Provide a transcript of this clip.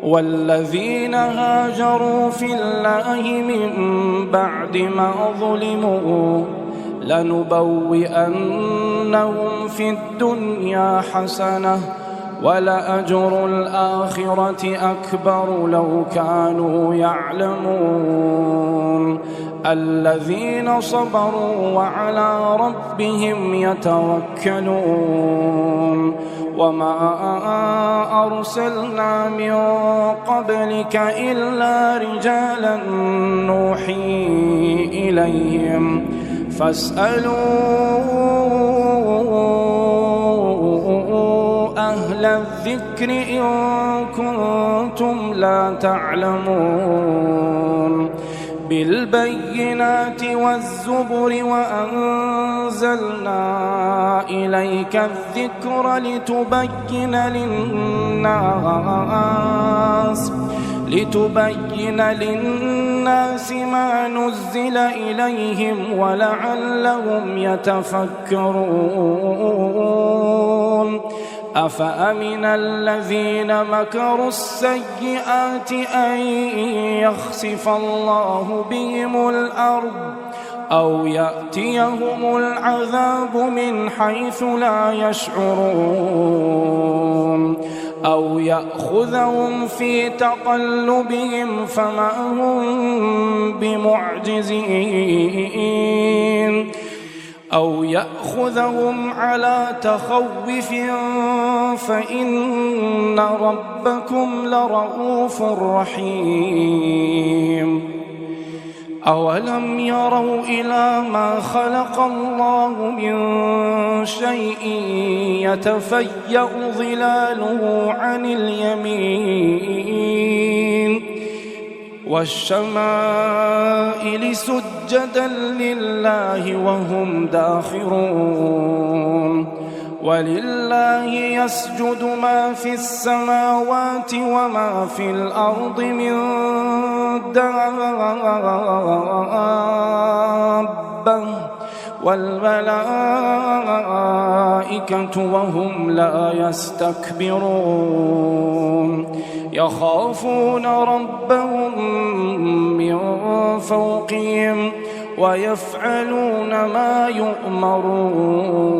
والذين هاجروا في الله من بعد ما ظلموا لنبوئنهم في الدنيا حسنة ولأجر الآخرة أكبر لو كانوا يعلمون الذين صبروا وعلى ربهم يتوكلون وما أرسلنا من قبلك إلا رجالا نوحي إليهم فاسألوا أهل الذكر إن كنتم لا تعلمون بالبينات والزبر وأنزلنا إليك الذكر لتبين للناس ما نزل إليهم ولعلهم يتفكرون أفأمن الذين مكروا السيئات أن يخسف الله بهم الأرض أو يأتيهم العذاب من حيث لا يشعرون أو يأخذهم في تقلبهم فما هم بمعجزين أو يأخذهم على تخوف فإن ربكم لرؤوف رحيم أولم يروا إلى ما خلق الله من شيء يتفيأ ظلاله عن اليمين والشمائل سجدا لله وهم داخرون ولله يسجد ما في السماوات وما في الأرض من دابة والملائكة وهم لا يستكبرون يخافون ربهم من فوقهم ويفعلون ما يؤمرون